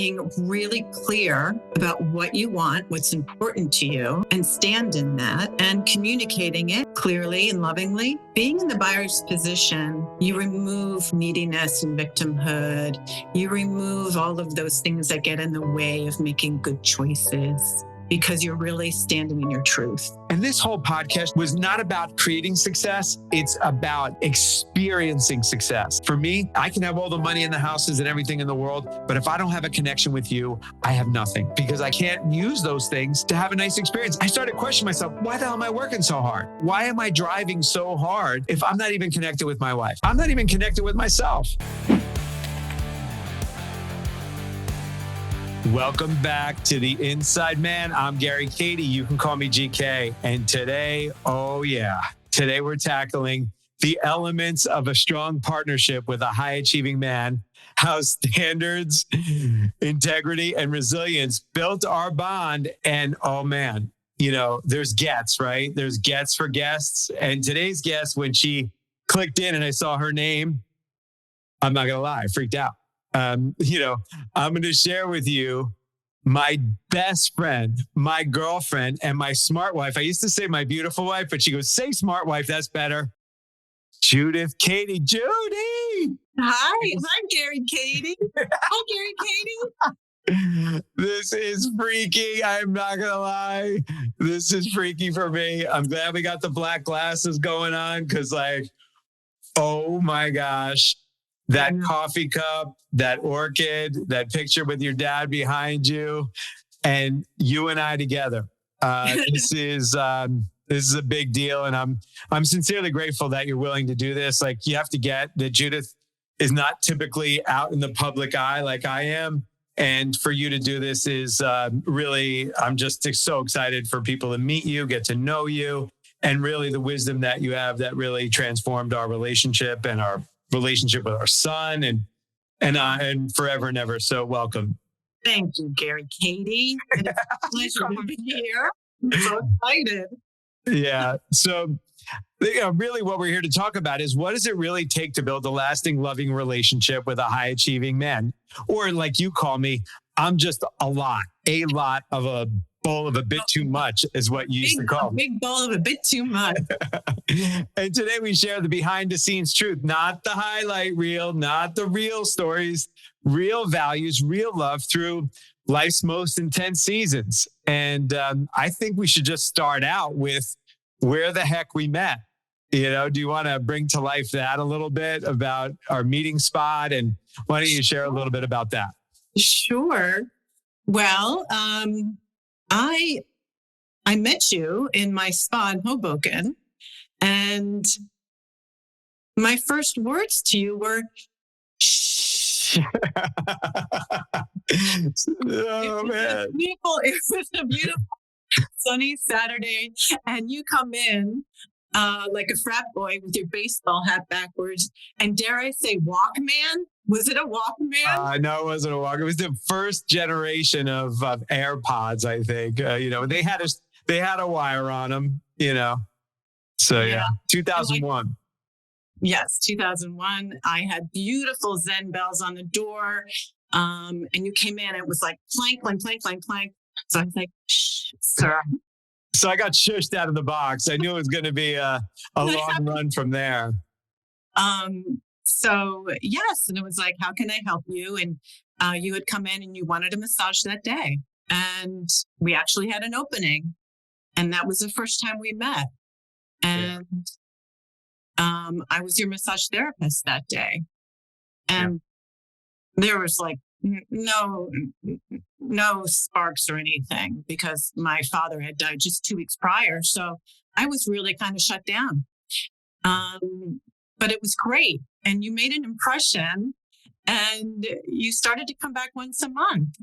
being really clear about what you want, what's important to you, and stand in that, and communicating it clearly and lovingly. Being in the buyer's position, you remove neediness and victimhood. You remove all of those things that get in the way of making good choices, because you're really standing in your truth. And this whole podcast was not about creating success. It's about experiencing success. For me, I can have all the money in the houses and everything in the world, but if I don't have a connection with you, I have nothing, because I can't use those things to have a nice experience. I started questioning myself, why the hell am I working so hard? Why am I driving so hard if I'm not even connected with my wife? I'm not even connected with myself. Welcome back to The Inside Man. I'm Gary Kadi. You can call me GK. And today, today we're tackling the elements of a strong partnership with a high-achieving man, how standards, integrity, and resilience built our bond. And oh man, there's gets, right? There's gets for guests. And today's guest, when she clicked in and I saw her name, I'm not going to lie, I freaked out. I'm going to share with you my best friend, my girlfriend, and my smart wife. I used to say my beautiful wife, but she goes, say smart wife, that's better. Judith, Kadi, Judy. Hi, Gary Kadi. Hi, Gary Kadi. This is freaky. I'm not going to lie. This is freaky for me. I'm glad we got the black glasses going on because oh my gosh. That coffee cup, that orchid, that picture with your dad behind you, and you and I together. This is a big deal, and I'm sincerely grateful that you're willing to do this. Like, you have to get that Judith is not typically out in the public eye like I am, and for you to do this is really. I'm just so excited for people to meet you, get to know you, and really the wisdom that you have that really transformed our relationship and our relationship with our son and forever and ever. So welcome. Thank you, Gary Kadi. It's a pleasure to be here. I'm so excited. Yeah. So really what we're here to talk about is, what does it really take to build a lasting, loving relationship with a high achieving man? Or like you call me, I'm just a lot of a bowl of a bit too much is what you used to call me. Big bowl of a bit too much. And today we share the behind the scenes truth, not the highlight reel, not the real stories, real values, real love through life's most intense seasons. And I think we should just start out with where the heck we met. Do you want to bring to life that a little bit about our meeting spot? And why don't you share a little bit about that? Sure. Well, I met you in my spa in Hoboken, and my first words to you were, shh. Oh, man. It was a beautiful sunny Saturday, and you come in like a frat boy with your baseball hat backwards, and dare I say Walkman? Was it a Walkman? No, it wasn't a Walkman. It was the first generation of AirPods, I think. They had a wire on them, So yeah, 2001. Yes, 2001. I had beautiful Zen bells on the door. And you came in, it was like clank, clank, clank, clank, clank. So I was like, shh, sir. So I got shushed out of the box. I knew it was going to be a long run from there. So yes, and it was like, how can I help you? And you had come in and you wanted a massage that day. And we actually had an opening. And that was the first time we met. And I was your massage therapist that day. And there was like no sparks or anything, because my father had died just 2 weeks prior. So I was really kind of shut down. But it was great. And you made an impression, and you started to come back once a month.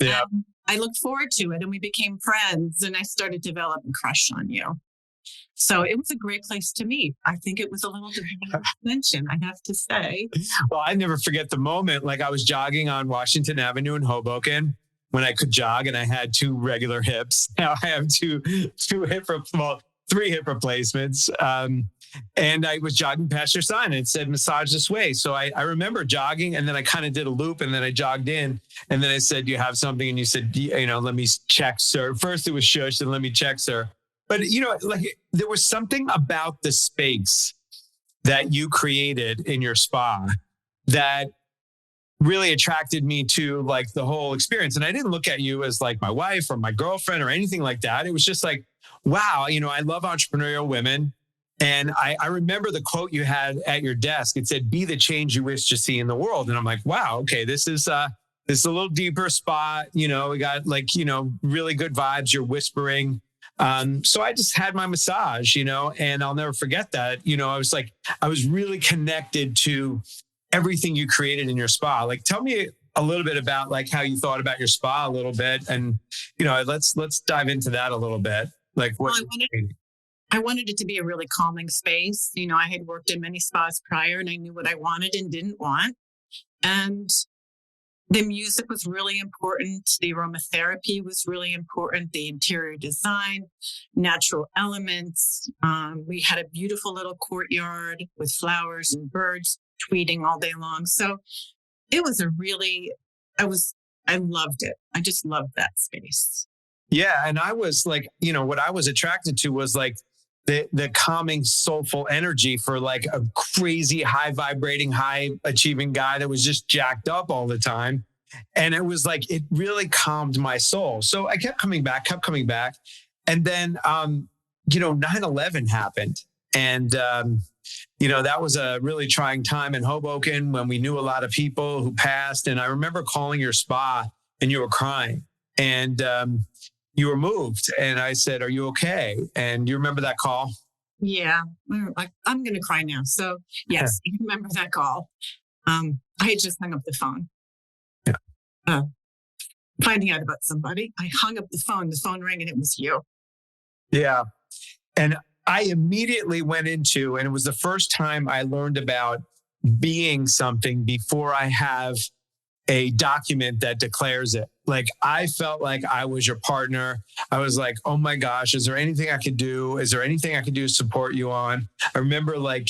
Yeah. And I looked forward to it, and we became friends, and I started to develop a crush on you. So it was a great place to meet. I think it was a little divine intervention, I have to say. Well, I never forget the moment. Like, I was jogging on Washington Avenue in Hoboken when I could jog, and I had 2 regular hips. Now I have 3 hip replacements. And I was jogging past your sign and it said massage this way. So I remember jogging, and then I kind of did a loop, and then I jogged in, and then I said, "Do you have something?" And you said, "Let me check, sir." First it was shush, and "Let me check, sir." But like there was something about the space that you created in your spa that really attracted me to like the whole experience. And I didn't look at you as like my wife or my girlfriend or anything like that. It was just like, wow, I love entrepreneurial women. And I remember the quote you had at your desk. It said, "Be the change you wish to see in the world." And I'm like, wow, okay, this is a little deeper spot. We got like, really good vibes. You're whispering. So I just had my massage, and I'll never forget that. I was really connected to everything you created in your spa. Like, tell me a little bit about like how you thought about your spa a little bit. And, let's dive into that a little bit. Like what I wanted it to be a really calming space. I had worked in many spas prior, and I knew what I wanted and didn't want. And the music was really important. The aromatherapy was really important. The interior design, natural elements. We had a beautiful little courtyard with flowers and birds tweeting all day long. So it was I loved it. I just loved that space. Yeah. And I was like, what I was attracted to was like the calming, soulful energy for like a crazy, high vibrating, high achieving guy that was just jacked up all the time. And it was like, it really calmed my soul. So I kept coming back. And then, 9/11 happened. And, that was a really trying time in Hoboken when we knew a lot of people who passed. And I remember calling your spa and you were crying, and you were moved. And I said, "Are you okay?" And you remember that call? Yeah. I'm going to cry now. So yes, I remember that call. I had just hung up the phone. Yeah. Finding out about somebody. I hung up the phone rang, and it was you. Yeah. And I immediately went into, and it was the first time I learned about being something before I have a document that declares it. Like, I felt like I was your partner. I was like, oh my gosh, is there anything I could do? Is there anything I could do to support you on? I remember like,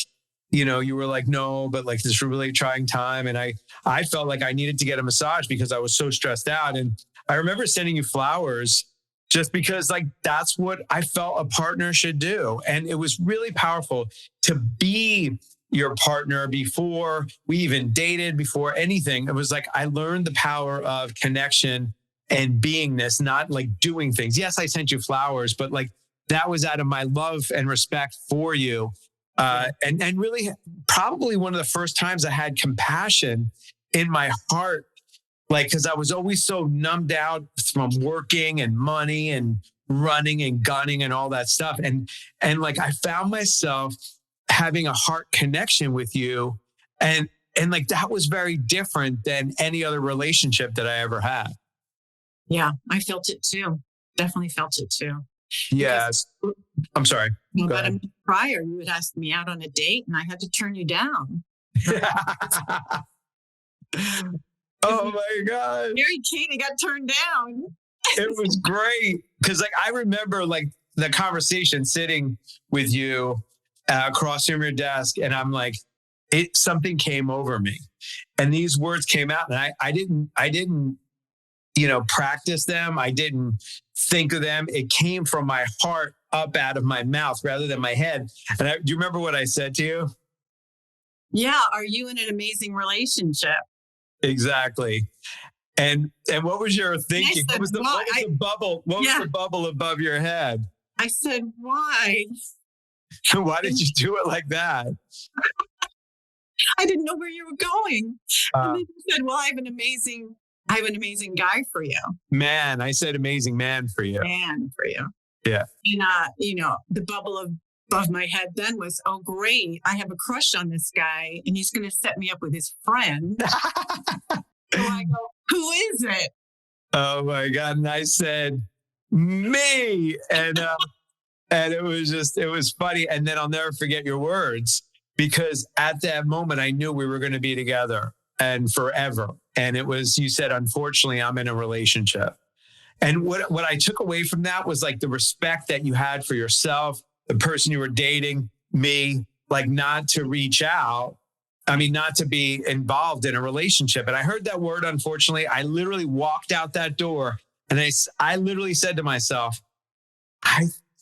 you were like, no, but like this really trying time. And I felt like I needed to get a massage because I was so stressed out. And I remember sending you flowers just because like, that's what I felt a partner should do. And it was really powerful to be your partner before we even dated, before anything. It was like, I learned the power of connection and beingness, not like doing things. Yes, I sent you flowers, but like that was out of my love and respect for you. And really probably one of the first times I had compassion in my heart, like, cause I was always so numbed out from working and money and running and gunning and all that stuff. And like, I found myself having a heart connection with you. And like, that was very different than any other relationship that I ever had. Yeah, I felt it too. Definitely felt it too. Yes. I'm sorry. About a month prior, you had asked me out on a date, and I had to turn you down. Oh my God. Mary Kate got turned down. It was great. Cause like, I remember like the conversation sitting with you across from your desk. And I'm like, something came over me and these words came out, and I didn't, practice them. I didn't think of them. It came from my heart up out of my mouth rather than my head. And do you remember what I said to you? Yeah. Are you in an amazing relationship? Exactly. And what was your thinking? Said, what was the bubble? What was the bubble above your head? I said, why? Why did you do it like that? I didn't know where you were going. And then you said, well, I have an amazing guy for you. Man, I said amazing man for you. Man for you. Yeah. And, the bubble above my head then was, oh, great. I have a crush on this guy, and he's going to set me up with his friend. So I go, who is it? Oh my God. And I said, me. And it was funny. And then I'll never forget your words, because at that moment I knew we were going to be together and forever. And you said, unfortunately, I'm in a relationship. And what I took away from that was like the respect that you had for yourself, the person you were dating, me, like not to reach out. I mean, not to be involved in a relationship. And I heard that word, unfortunately. I literally walked out that door and I literally said to myself,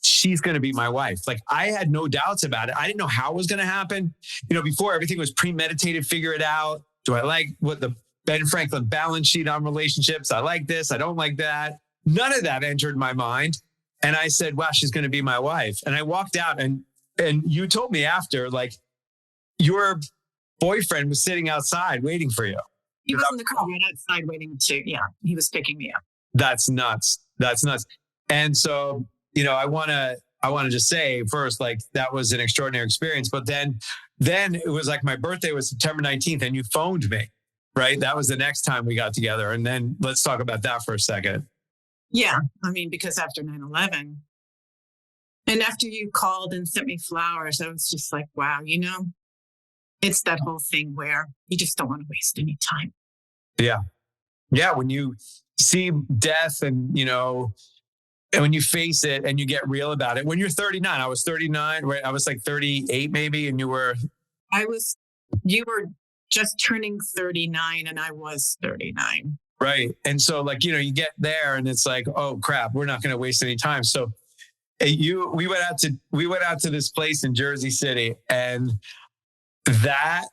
she's going to be my wife. Like, I had no doubts about it. I didn't know how it was going to happen. You know, before, everything was premeditated, figure it out. Do I like what the Ben Franklin balance sheet on relationships? I like this. I don't like that. None of that entered my mind. And I said, wow, she's going to be my wife. And I walked out and you told me after, like, your boyfriend was sitting outside waiting for you. He was in the car right outside waiting he was picking me up. That's nuts. That's nuts. And so, you know, I want to just say first, like, that was an extraordinary experience. But then it was like my birthday was September 19th and you phoned me, right? That was the next time we got together. And then let's talk about that for a second. Yeah. I mean, because after 9/11 and after you called and sent me flowers, I was just like, wow, you know, it's that whole thing where you just don't want to waste any time. Yeah. Yeah. When you see death and, you know, and when you face it and you get real about it, when you're 39, I was 39, right? I was like 38 maybe. And you were just turning 39 and I was 39. Right. And so, like, you know, you get there and it's like, oh crap, we're not going to waste any time. So we went out to this place in Jersey City, and I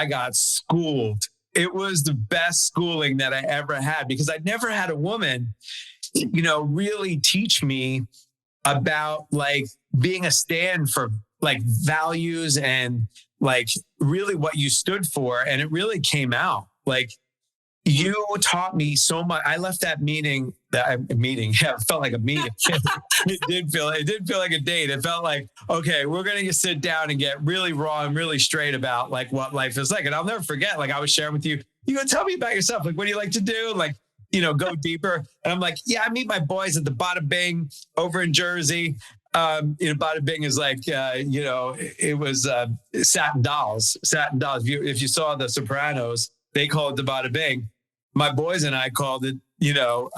got schooled. It was the best schooling that I ever had, because I'd never had a woman, you know, really teach me about like being a stand for like values and like really what you stood for. And it really came out. Like, you taught me so much. I left that meeting. Yeah, it felt like a meeting. It did feel like a date. It felt like, okay, we're going to sit down and get really raw and really straight about like what life is like. And I'll never forget, like, I was sharing with you, you go, tell me about yourself. Like, what do you like to do? Like, you know, go deeper. And I'm like, yeah, I meet my boys at the Bada Bing over in Jersey. You know, Bada Bing is like, you know, it was satin dolls. If you saw The Sopranos, they call it the Bada Bing. My boys and I called it, you know,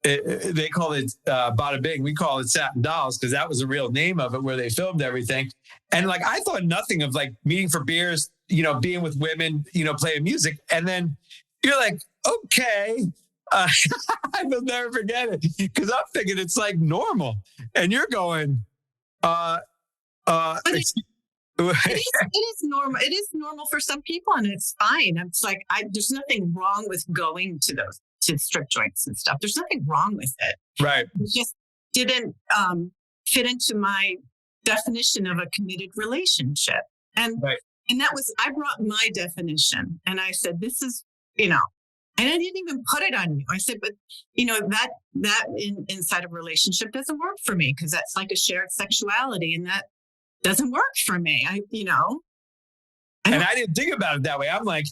they call it Bada Bing. We call it Satin Dolls because that was the real name of it, where they filmed everything. And like, I thought nothing of like meeting for beers, you know, being with women, you know, playing music. And then you're like, okay, I will never forget it, because I'm thinking it's like normal. And you're going, it is normal. It is normal for some people, and it's fine. It's like, there's nothing wrong with going to strip joints and stuff. There's nothing wrong with it. Right. It just didn't fit into my definition of a committed relationship. And right. And that was, I brought my definition and I said, this is, you know, and I didn't even put it on you. I said, but you know, that inside a relationship doesn't work for me, because that's like a shared sexuality, and that doesn't work for me. I didn't think about it that way. I'm like,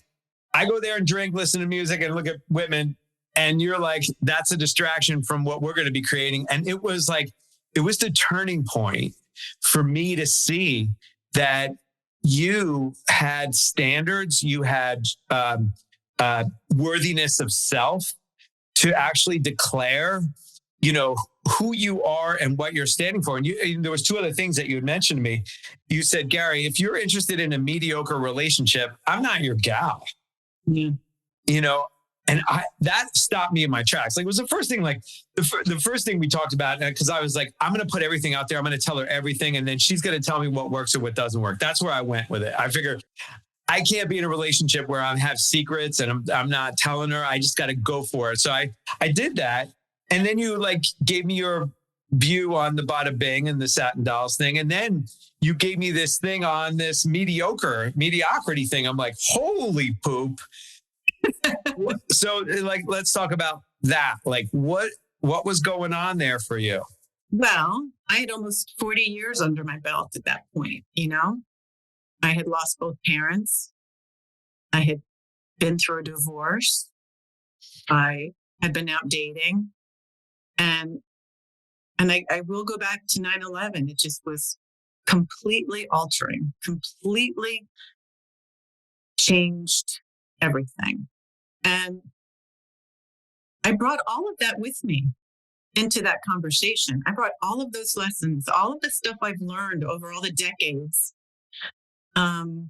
I go there and drink, listen to music, and look at women. And you're like, that's a distraction from what we're going to be creating. And it was the turning point for me to see that you had standards, you had worthiness of self to actually declare, you know, who you are and what you're standing for. And there was two other things that you had mentioned to me. You said, Gary, if you're interested in a mediocre relationship, I'm not your gal. Yeah. You know, and that stopped me in my tracks. Like, it was the first thing, like the first thing we talked about, because I was like, I'm going to put everything out there. I'm going to tell her everything. And then she's going to tell me what works or what doesn't work. That's where I went with it. I figured I can't be in a relationship where I have secrets and I'm not telling her. I just got to go for it. So I did that. And then you like gave me your view on the Bada Bing and the Satin Dolls thing. And then you gave me this thing on this mediocrity thing. I'm like, holy poop. So like, let's talk about that. Like, what was going on there for you? Well, I had almost 40 years under my belt at that point. You know, I had lost both parents. I had been through a divorce. I had been out dating. And I will go back to 9/11. It just was completely altering, completely changed everything. And I brought all of that with me. into that conversation. I brought all of those lessons, all of the stuff I've learned over all the decades. And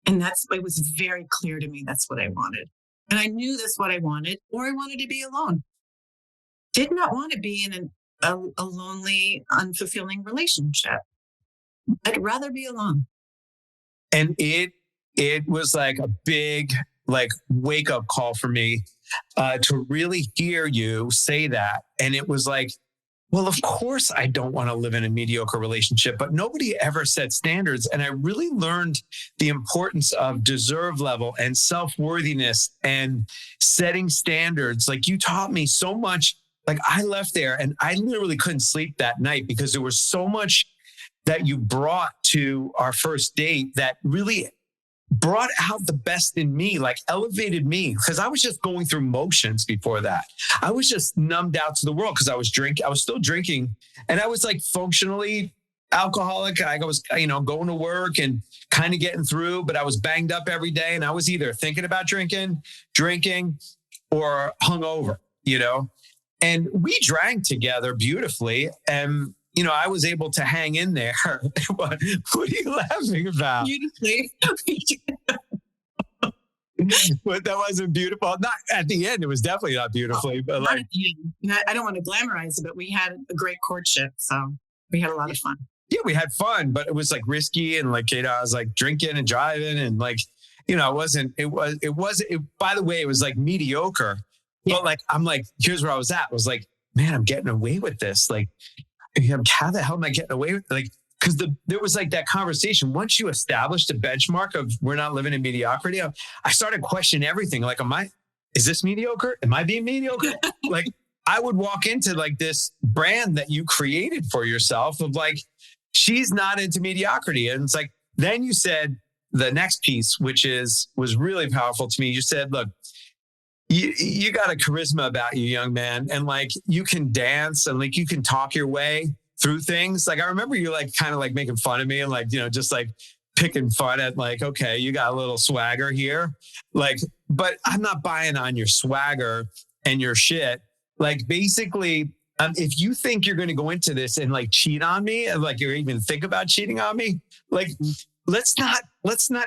it was very clear to me that's what I wanted. And I knew that's what I wanted, or I wanted to be alone. Did not want to be in a lonely, unfulfilling relationship. I'd rather be alone. And it was like a big wake up call for me to really hear you say that. And it was like, well, of course I don't want to live in a mediocre relationship, but nobody ever set standards. And I really learned the importance of deserve level and self-worthiness and setting standards. Like, you taught me so much. Like, I left there and I literally couldn't sleep that night because there was so much that you brought to our first date that really brought out the best in me, like elevated me, because I was just going through motions before that. I was just numbed out to the world because I was still drinking, and I was like functionally alcoholic. I was, going to work and kind of getting through, but I was banged up every day, and I was either thinking about drinking, or hungover, and we drank together beautifully. And I was able to hang in there. What are you laughing about? Beautifully. But that wasn't beautiful. Not at the end. It was definitely not beautifully. But not at the end. I don't want to glamorize it, but we had a great courtship. So we had a lot of fun. Yeah, we had fun, but it was like risky. And I was like drinking and driving and by the way, it was like mediocre. Yeah. But like, I'm like, here's where I was at. I was like, man, I'm getting away with this. Like, how the hell am I getting away with it? Like, because there was like that conversation. Once you established a benchmark of we're not living in mediocrity, I started questioning everything. Like, is this mediocre? Am I being mediocre? Like, I would walk into like this brand that you created for yourself of like, she's not into mediocrity. And it's like, then you said the next piece, which was really powerful to me. You said, look, you got a charisma about you, young man. And like, you can dance and like, you can talk your way through things. Like, I remember you like kind of like making fun of me and like, just like picking fun at like, okay, you got a little swagger here. Like, but I'm not buying on your swagger and your shit. Like, basically, if you think you're going to go into this and like cheat on me and like, you even think about cheating on me, like, let's not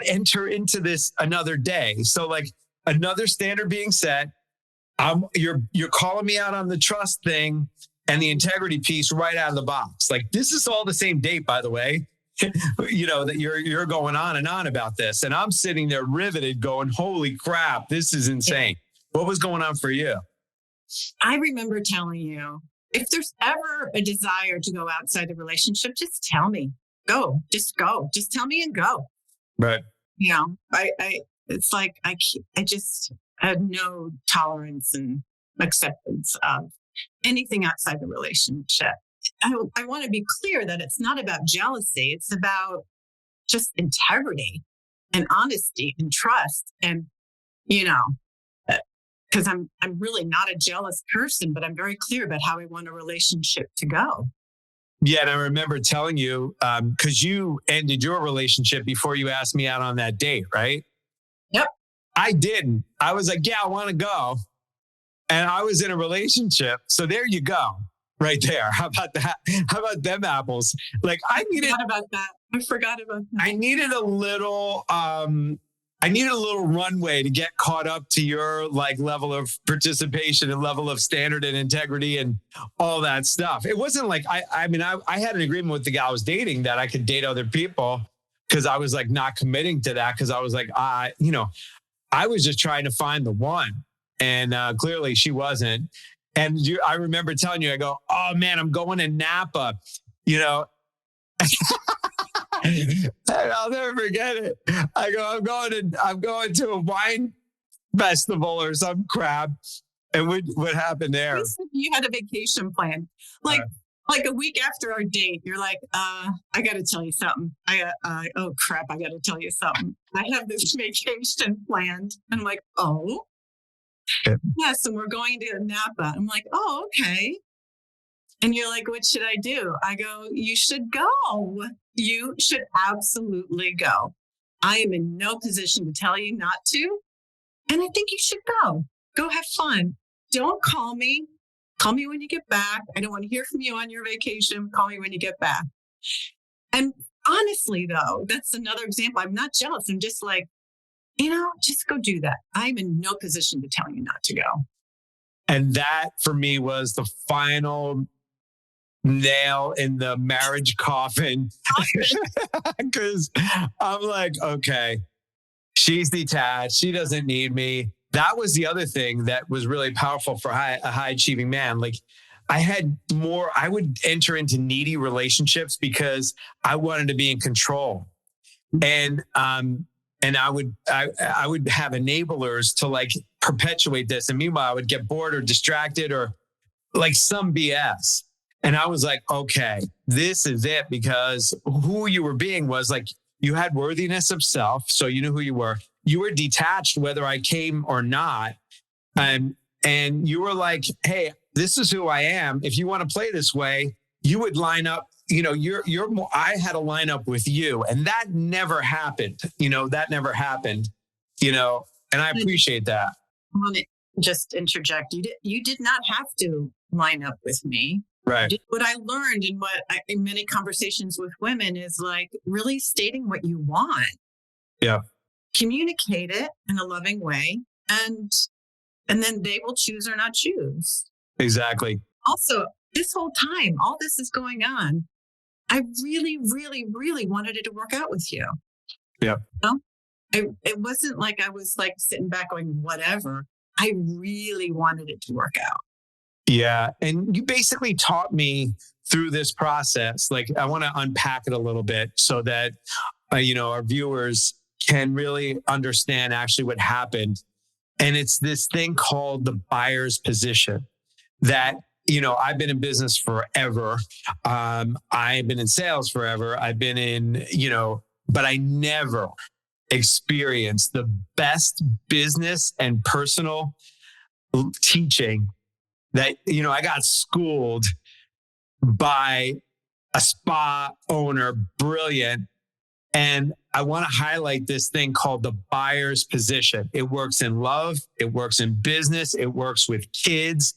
enter into this another day. So like, another standard being set. You're calling me out on the trust thing and the integrity piece right out of the box. Like, this is all the same date, by the way. That you're going on and on about this, and I'm sitting there riveted, going, "Holy crap, this is insane." What was going on for you? I remember telling you, if there's ever a desire to go outside the relationship, just tell me. Go. Just tell me and go. Right. It's like I just had no tolerance and acceptance of anything outside the relationship. I want to be clear that it's not about jealousy. It's about just integrity and honesty and trust. And, because I'm really not a jealous person, but I'm very clear about how I want a relationship to go. Yeah. And I remember telling you, because you ended your relationship before you asked me out on that date, right? Yep. I didn't. I was like, yeah, I want to go. And I was in a relationship. So there you go. Right there. How about that? How about them apples? Like, I forgot about that. I needed a little runway to get caught up to your like level of participation and level of standard and integrity and all that stuff. It wasn't like, I had an agreement with the guy I was dating that I could date other people because I was like not committing to that. Cause I was like, I was just trying to find the one, and clearly she wasn't. And I remember telling you, I go, oh man, I'm going to Napa, and I'll never forget it. I go, I'm going to a wine festival or some crap. And what happened there? You had a vacation plan. Like a week after our date, you're like, I got to tell you something. Oh crap, I got to tell you something. I have this vacation planned. I'm like, oh, yes. And we're going to Napa. I'm like, oh, okay. And you're like, what should I do? I go, you should go. You should absolutely go. I am in no position to tell you not to. And I think you should go. Go have fun. Don't call me Call me when you get back. I don't want to hear from you on your vacation. Call me when you get back. And honestly, though, that's another example. I'm not jealous. I'm just like, just go do that. I'm in no position to tell you not to go. And that for me was the final nail in the marriage coffin. Because I'm like, okay, she's detached. She doesn't need me. That was the other thing that was really powerful for a high achieving man. Like I would enter into needy relationships because I wanted to be in control. And I would have enablers to like perpetuate this. And meanwhile, I would get bored or distracted or like some BS. And I was like, okay, this is it, because who you were being was like, you had worthiness of self. So you knew who you were. You were detached, whether I came or not. And you were like, hey, this is who I am. If you want to play this way, you would line up. You're more, I had to line up with you, and that never happened. That never happened. And I appreciate that. I want to just interject. You did not have to line up with me. Right. What I learned in many conversations with women is like really stating what you want. Yeah. Communicate it in a loving way, and then they will choose or not choose. Exactly. Also, this whole time, all this is going on, I really, really, really wanted it to work out with you. Yeah. It wasn't like I was like sitting back going, whatever. I really wanted it to work out. Yeah. And you basically taught me through this process. Like, I want to unpack it a little bit so that, our viewers can really understand actually what happened. And it's this thing called the buyer's position that, I've been in business forever. I've been in sales forever. I've been in, but I never experienced the best business and personal teaching that, I got schooled by a spa owner, brilliant. And I want to highlight this thing called the buyer's position. It works in love. It works in business. It works with kids.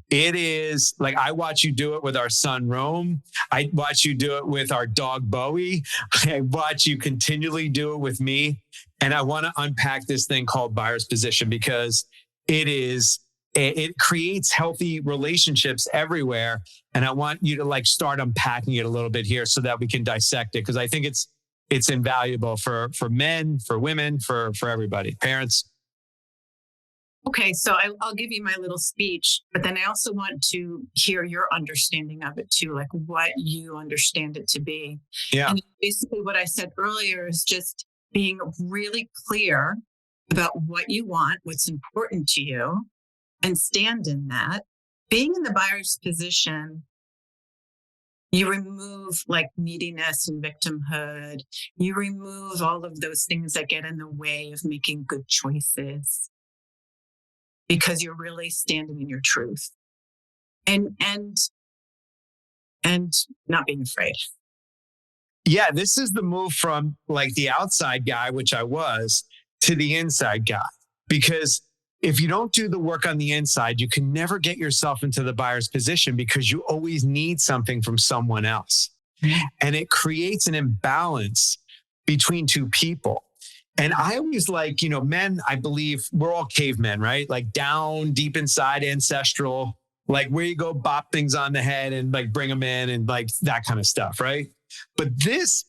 It is like, I watch you do it with our son, Rome. I watch you do it with our dog, Bowie. I watch you continually do it with me. And I want to unpack this thing called buyer's position because it creates healthy relationships everywhere. And I want you to like start unpacking it a little bit here so that we can dissect it. Because I think it's invaluable for men, for women, for everybody, parents. Okay, so I'll give you my little speech, but then I also want to hear your understanding of it too, like what you understand it to be. Yeah. And basically what I said earlier is just being really clear about what you want, what's important to you, and stand in that. Being in the buyer's position, you remove like neediness and victimhood. You remove all of those things that get in the way of making good choices because you're really standing in your truth and not being afraid. Yeah, this is the move from like the outside guy, which I was, to the inside guy. Because if you don't do the work on the inside, you can never get yourself into the buyer's position because you always need something from someone else. And it creates an imbalance between two people. And I always like, men, I believe we're all cavemen, right? Like down deep inside, ancestral, like where you go bop things on the head and like bring them in and like that kind of stuff, right? But this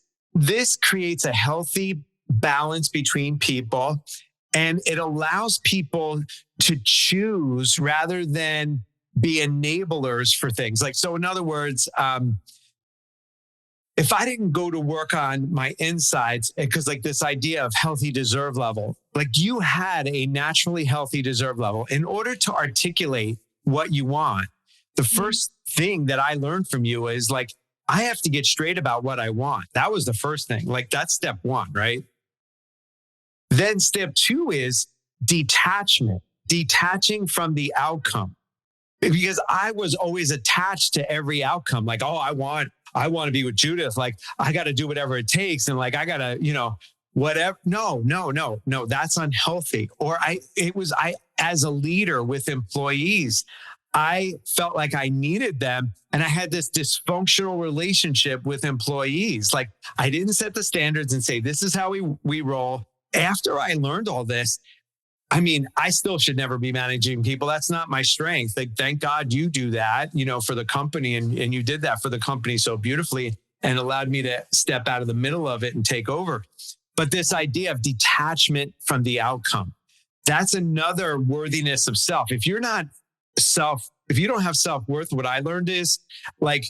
creates a healthy balance between people, and it allows people to choose rather than be enablers for things. Like, so in other words, if I didn't go to work on my insides, because like this idea of healthy deserve level, like you had a naturally healthy deserve level. In order to articulate what you want, the first thing that I learned from you is like, I have to get straight about what I want. That was the first thing. Like that's step one, right? Then step two is detachment, detaching from the outcome. Because I was always attached to every outcome. Like, oh, I want to be with Judith. Like, I got to do whatever it takes. And like, I got to, whatever. No, that's unhealthy. Or as a leader with employees, I felt like I needed them. And I had this dysfunctional relationship with employees. Like I didn't set the standards and say, this is how we roll. After I learned all this, I mean, I still should never be managing people. That's not my strength. Like, thank God you do that, for the company. And you did that for the company so beautifully and allowed me to step out of the middle of it and take over. But this idea of detachment from the outcome, that's another worthiness of self. If you don't have self-worth, what I learned is like,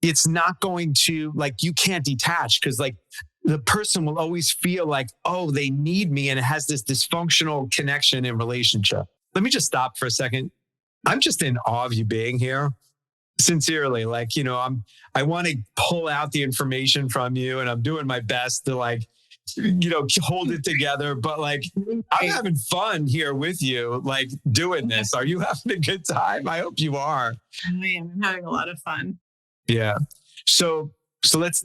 it's not going to, like, you can't detach because like the person will always feel like, oh, they need me. And it has this dysfunctional connection and relationship. Let me just stop for a second. I'm just in awe of you being here. Sincerely, like, I want to pull out the information from you and I'm doing my best to like, hold it together. But like, I'm having fun here with you, like doing this. Are you having a good time? I hope you are. I am. I'm having a lot of fun. Yeah. So let's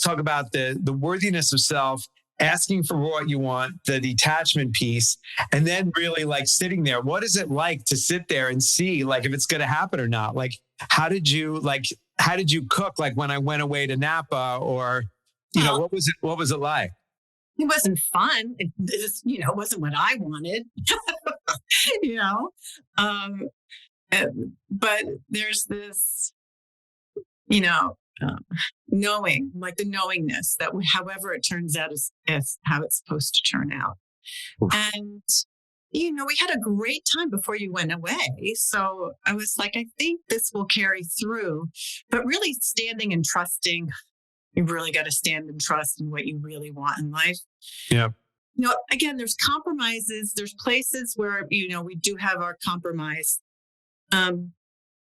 talk about the worthiness of self, asking for what you want, the detachment piece, and then really like sitting there. What is it like to sit there and see like if it's going to happen or not? Like, how did you cook? Like when I went away to Napa, or what was it like? It wasn't fun. It wasn't what I wanted. But there's this, knowing, like the knowingness that however it turns out is how it's supposed to turn out. Oof. And, we had a great time before you went away. So I was like, I think this will carry through, but really standing and trusting. You really got to stand and trust in what you really want in life. Yeah. Again, there's compromises. There's places where, we do have our compromise. And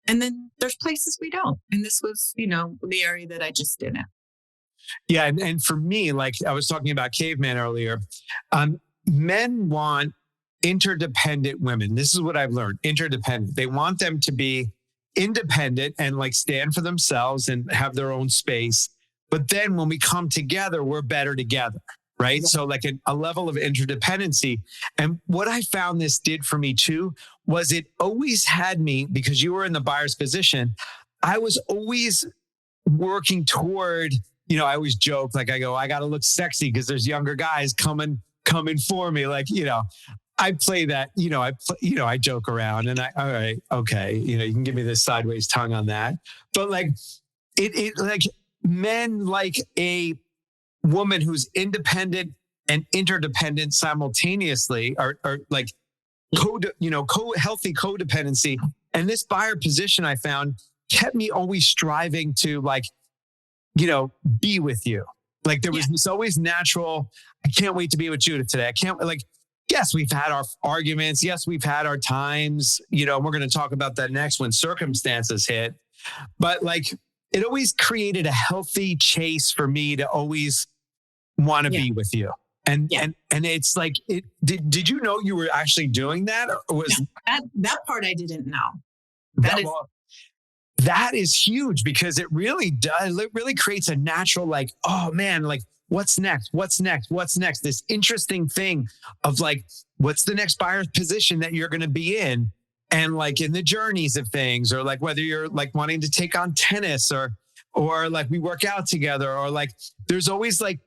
then there's places we don't. And this was, the area that I just didn't. Yeah. And for me, like I was talking about caveman earlier, men want interdependent women. This is what I've learned. Interdependent. They want them to be independent and like stand for themselves and have their own space. But then when we come together, we're better together. Right. Yeah. So like a level of interdependency. And what I found this did for me too, was it always had me, because you were in the buyer's position, I was always working toward, I always joke, like I got to look sexy because there's younger guys coming for me. Like, I play that, I joke around and all right, okay. You can give me this sideways tongue on that. But like, it like men like a woman who's independent and interdependent simultaneously, or like healthy codependency. And this buyer position I found kept me always striving to like, be with you. Like there was this always natural, I can't wait to be with Judith today. I can't like, yes, we've had our arguments. Yes, we've had our times, and we're going to talk about that next when circumstances hit. But like, it always created a healthy chase for me to always want to be with you. And it's like, did you know you were actually doing that? Or was that part I didn't know. That is huge because it really does. It really creates a natural, like, oh man, like what's next? What's next? What's next? This interesting thing of like, what's the next buyer's position that you're going to be in? And like in the journeys of things, or like whether you're like wanting to take on tennis or like we work out together, or like there's always like,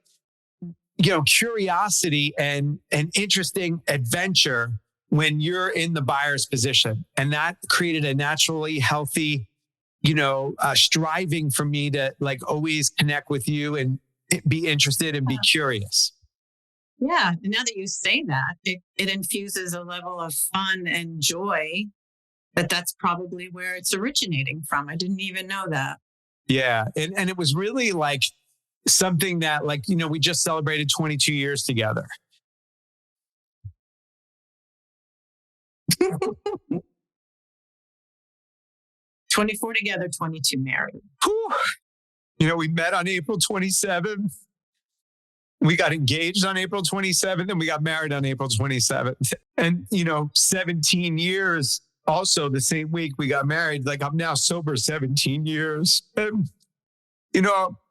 curiosity and interesting adventure when you're in the buyer's position. And that created a naturally healthy, striving for me to like always connect with you and be interested and be curious. Yeah. And now that you say that, it infuses a level of fun and joy that's probably where it's originating from. I didn't even know that. Yeah. And it was really like something that like, we just celebrated 22 years together. "24 together, 22 married." Whew. We met on April 27th. We got engaged on April 27th and we got married on April 27th. And, 17 years also the same week we got married. Like I'm now sober 17 years. And,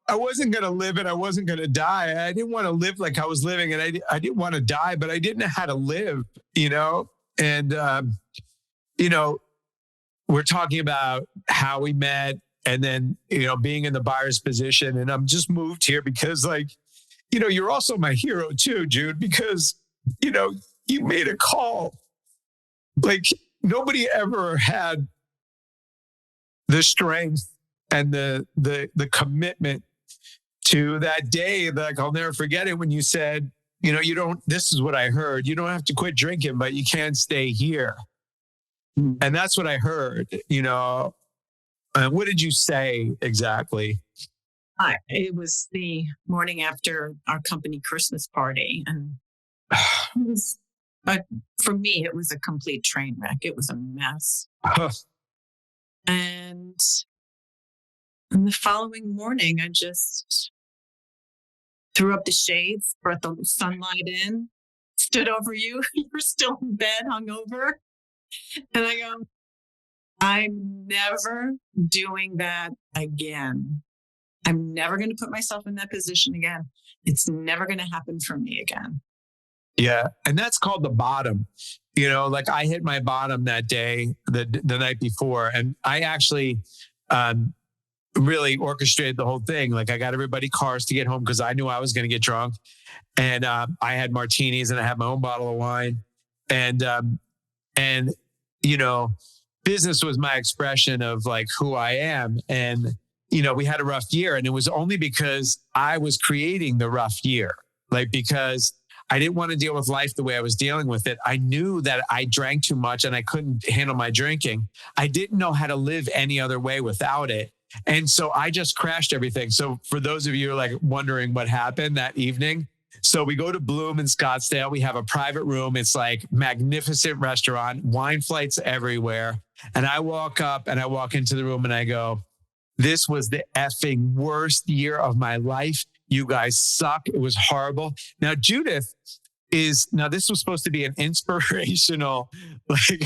I wasn't going to live and I wasn't going to die. I didn't want to live like I was living, and I didn't want to die, but I didn't know how to live, and, we're talking about how we met and then, being in the buyer's position. And I'm just moved here because you're also my hero too, Jude, because, you made a call. Like nobody ever had the strength and the commitment to that day. Like I'll never forget it when you said, this is what I heard. You don't have to quit drinking, but you can't stay here. And that's what I heard, And what did you say exactly? It was the morning after our company Christmas party. And for me, it was a complete train wreck. It was a mess. And the following morning, I just threw up the shades, brought the sunlight in, stood over you. You were still in bed, hungover. And I go, I'm never doing that again. I'm never going to put myself in that position again. It's never going to happen for me again. Yeah. And that's called the bottom. I hit my bottom that day, the night before. And I actually really orchestrated the whole thing. Like I got everybody cars to get home because I knew I was going to get drunk. And I had martinis and I had my own bottle of wine. And business was my expression of like who I am. And, we had a rough year, and it was only because I was creating the rough year. Like, because I didn't want to deal with life the way I was dealing with it. I knew that I drank too much and I couldn't handle my drinking. I didn't know how to live any other way without it. And so I just crashed everything. So for those of you like wondering what happened that evening, so we go to Bloom in Scottsdale. We have a private room. It's like magnificent restaurant, wine flights everywhere. And I walk up and I walk into the room and I go, this was the effing worst year of my life. You guys suck. It was horrible. Now, Judith this was supposed to be an inspirational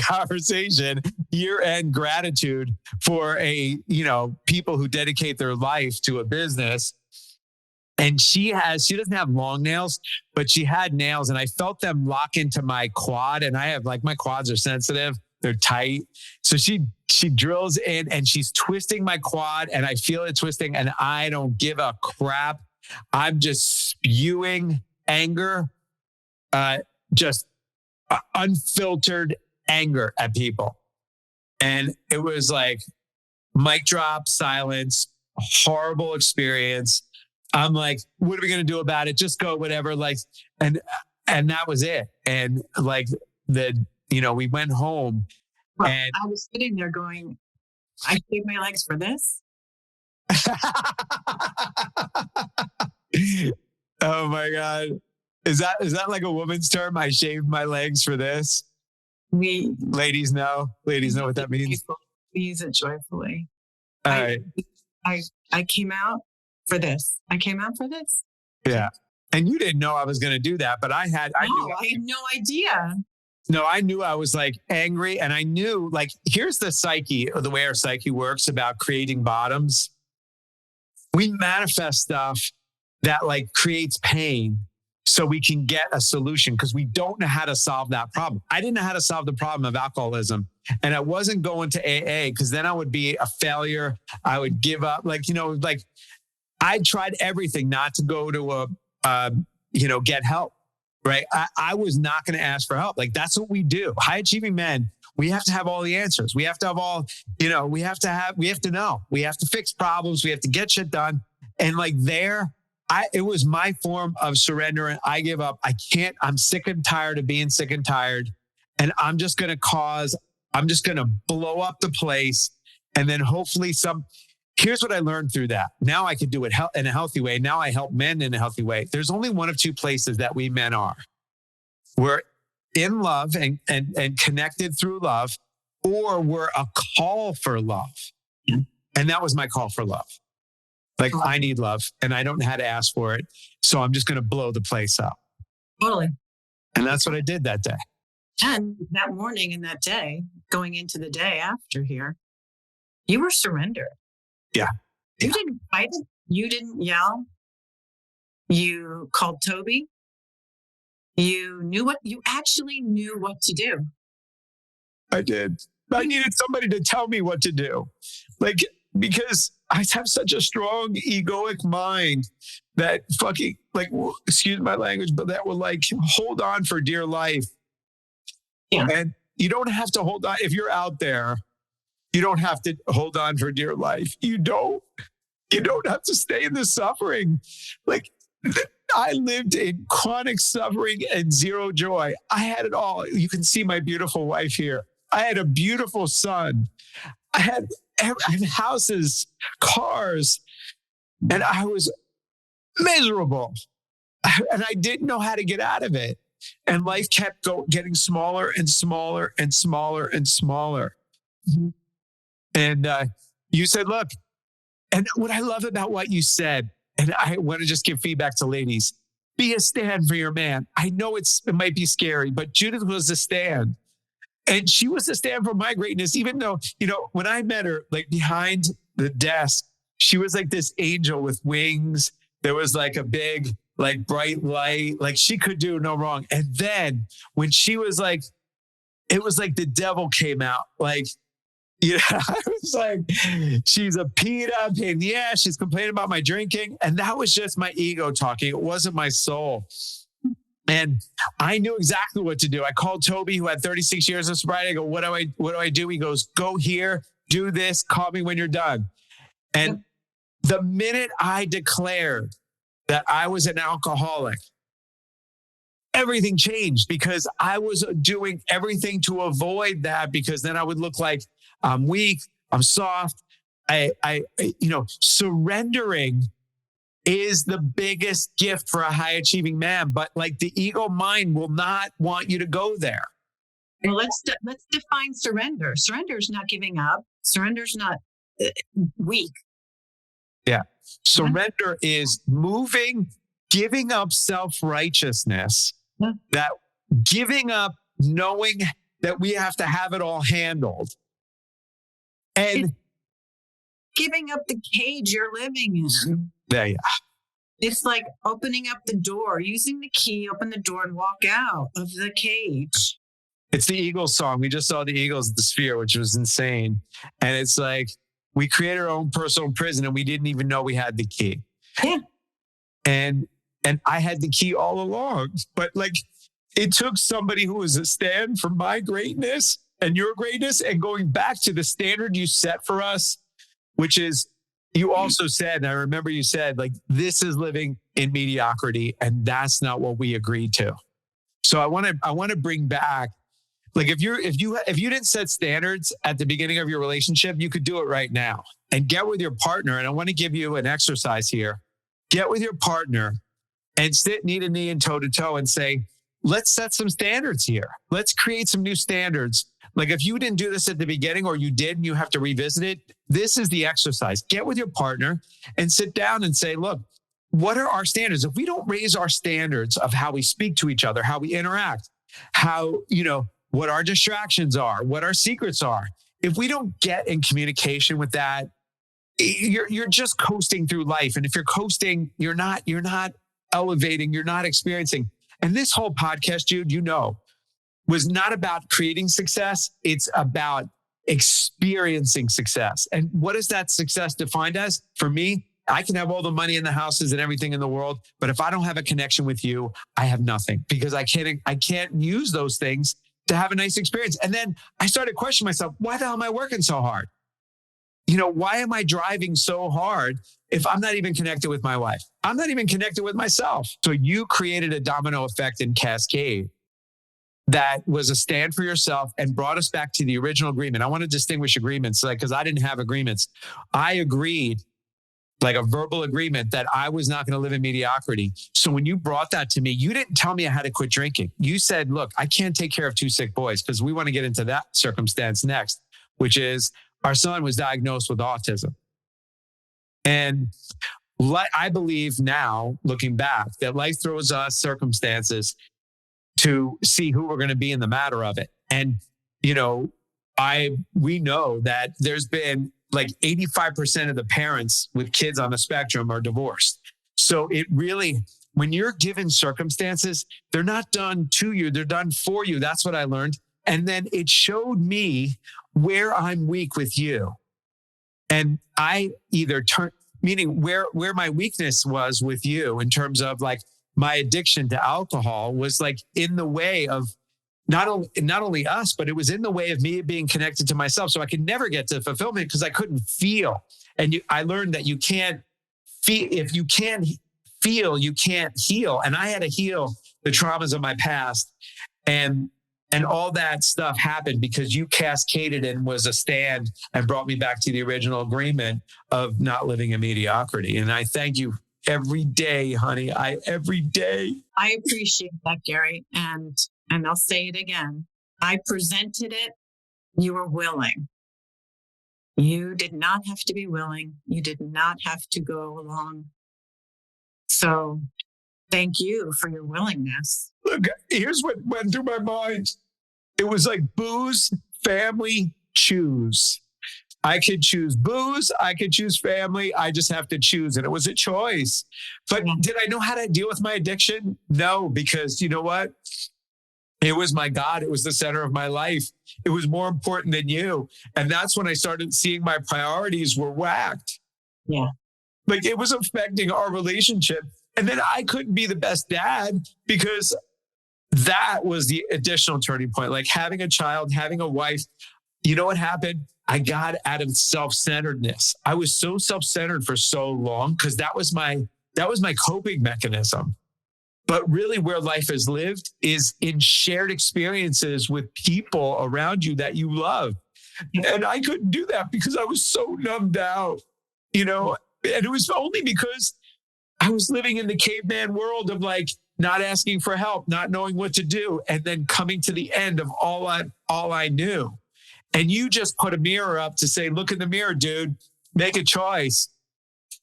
conversation, year-end gratitude for people who dedicate their life to a business. And she doesn't have long nails, but she had nails, and I felt them lock into my quad. And I have my quads are sensitive. They're tight. So she drills in and she's twisting my quad, and I feel it twisting, and I don't give a crap. I'm just spewing anger, just unfiltered anger at people. And it was like mic drop, silence, horrible experience. I'm like, what are we going to do about it? Just go, whatever. And that was it. And we went home. Well, and I was sitting there going, I shaved my legs for this. Oh my God. Is that like a woman's term? I shaved my legs for this. Ladies know what that means. We use it joyfully. All right. I came out for this. Yeah. And you didn't know I was going to do that, but I had no idea. No, I knew I was angry, and I knew here's the psyche, or the way our psyche works about creating bottoms. We manifest stuff that creates pain so we can get a solution, because we don't know how to solve that problem. I didn't know how to solve the problem of alcoholism, and I wasn't going to AA because then I would be a failure. I would give up. I tried everything not to go to get help. Right. I was not going to ask for help. That's what we do. High achieving men, we have to have all the answers. We have to have all, we have to know. We have to fix problems. We have to get shit done. And it was my form of surrender, and I give up. I can't, I'm sick and tired of being sick and tired. And I'm just going to blow up the place. And then hopefully here's what I learned through that. Now I could do it in a healthy way. Now I help men in a healthy way. There's only one of two places that we men are. We're in love and connected through love, or we're a call for love. Yeah. And that was my call for love. I need love, and I don't know how to ask for it. So I'm just going to blow the place up. Totally. And that's what I did that day. And that morning and that day, going into the day after here, you were surrendered. Yeah. You didn't fight it. You didn't yell. You called Toby. You actually knew what to do. I did. I needed somebody to tell me what to do. Like, because I have such a strong egoic mind that fucking, like, excuse my language, but that will like hold on for dear life. Yeah. And you don't have to hold on. If you're out there, you don't have to hold on for dear life. You don't have to stay in the suffering. Like, I lived in chronic suffering and zero joy. I had it all. You can see my beautiful wife here. I had a beautiful son. I had houses, cars, and I was miserable. And I didn't know how to get out of it. And life kept getting smaller and smaller and smaller and smaller. Mhm. And you said, look, and what I love about what you said, and I want to just give feedback to ladies, be a stand for your man. I know it might be scary, but Judith was a stand. And she was a stand for my greatness, even though, when I met her, like behind the desk, she was like this angel with wings. There was like a big, like bright light, like she could do no wrong. And then when she was like, it was like the devil came out. Like, I was like, she's a PETA pain in the ass. She's complaining about my drinking. And that was just my ego talking. It wasn't my soul. And I knew exactly what to do. I called Toby, who had 36 years of sobriety. I go, what do I do? He goes, go here, do this, call me when you're done. And the minute I declared that I was an alcoholic, everything changed, because I was doing everything to avoid that, because then I would look like I'm weak, I'm soft. Surrendering is the biggest gift for a high achieving man, but like the ego mind will not want you to go there. Well, let's define surrender. Surrender is not giving up. Surrender is not weak. Yeah. Surrender is giving up self-righteousness, that giving up knowing that we have to have it all handled. And it's giving up the cage you're living in. There you are. It's like opening up the door, using the key, open the door and walk out of the cage. It's the Eagles song. We just saw the Eagles at the Sphere, which was insane. And it's like, we create our own personal prison and we didn't even know we had the key. Yeah. And I had the key all along. But like, it took somebody who was a stand for my greatness and your greatness, and going back to the standard you set for us, which is, you also said, and I remember you said, like, this is living in mediocrity, and that's not what we agreed to. So I want to bring back, like, if you didn't set standards at the beginning of your relationship, you could do it right now and get with your partner. And I want to give you an exercise here. Get with your partner and sit knee to knee and toe to toe and say, let's set some standards here. Let's create some new standards. Like, if you didn't do this at the beginning, or you did and you have to revisit it, this is the exercise. Get with your partner and sit down and say, look, what are our standards? If we don't raise our standards of how we speak to each other, how we interact, how, what our distractions are, what our secrets are, if we don't get in communication with that, you're just coasting through life. And if you're coasting, you're not elevating, you're not experiencing. And this whole podcast, Jude, was not about creating success. It's about experiencing success. And what is that success defined as? For me, I can have all the money in the houses and everything in the world, but if I don't have a connection with you, I have nothing, because I can't use those things to have a nice experience. And then I started questioning myself, why the hell am I working so hard? Why am I driving so hard if I'm not even connected with my wife? I'm not even connected with myself. So you created a domino effect in cascade that was a stand for yourself and brought us back to the original agreement. I want to distinguish agreements, because I didn't have agreements. I agreed, like a verbal agreement, that I was not going to live in mediocrity. So when you brought that to me, you didn't tell me I had to quit drinking. You said, look, I can't take care of two sick boys, because we want to get into that circumstance next, which is our son was diagnosed with autism. And I believe now, looking back, that life throws us circumstances to see who we're going to be in the matter of it. And, we know that there's been like 85% of the parents with kids on the spectrum are divorced. So it really, when you're given circumstances, they're not done to you, they're done for you. That's what I learned. And then it showed me where I'm weak with you. And I either turn, meaning where my weakness was with you in terms of like my addiction to alcohol was like in the way of not only us, but it was in the way of me being connected to myself. So I could never get to fulfillment because I couldn't feel. And I learned that you can't feel, if you can't feel, you can't heal. And I had to heal the traumas of my past. And all that stuff happened because you cascaded and was a stand and brought me back to the original agreement of not living in mediocrity. And I thank you every day, honey. Every day. I appreciate that, Gary. And I'll say it again. I presented it. You were willing. You did not have to be willing. You did not have to go along. So thank you for your willingness. Look, here's what went through my mind. It was like booze, family, choose. I could choose booze. I could choose family. I just have to choose. And it was a choice. But did I know how to deal with my addiction? No, because you know what? It was my God. It was the center of my life. It was more important than you. And that's when I started seeing my priorities were whacked. Yeah. Like it was affecting our relationship. And then I couldn't be the best dad because that was the additional turning point. Like having a child, having a wife, you know what happened? I got out of self-centeredness. I was so self-centered for so long because that was my coping mechanism. But really where life is lived is in shared experiences with people around you that you love. And I couldn't do that because I was so numbed out, and it was only because I was living in the caveman world of like not asking for help, not knowing what to do, and then coming to the end of all I knew. And you just put a mirror up to say, look in the mirror, dude, make a choice.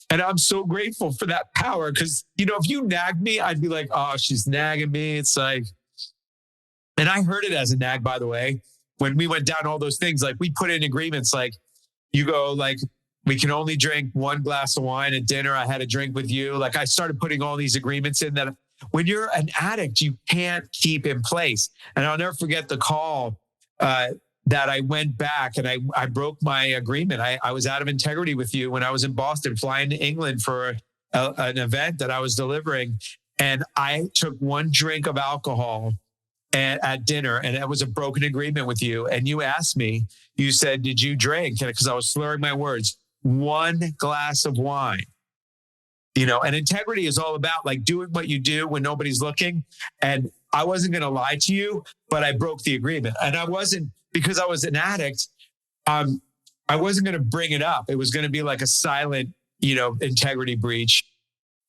And I'm so grateful for that power because, if you nagged me, I'd be like, oh, she's nagging me. It's like, and I heard it as a nag, by the way, when we went down all those things, like we put in agreements, like you go like, we can only drink one glass of wine at dinner. I had a drink with you. Like I started putting all these agreements in that when you're an addict, you can't keep in place. And I'll never forget the call that I went back and I broke my agreement. I was out of integrity with you when I was in Boston, flying to England for an event that I was delivering. And I took one drink of alcohol at dinner, and it was a broken agreement with you. And you asked me, you said, did you drink? Because I was slurring my words, one glass of wine. And integrity is all about like doing what you do when nobody's looking. And I wasn't going to lie to you, but I broke the agreement. And I wasn't, because I was an addict, I wasn't going to bring it up. It was going to be like a silent, integrity breach.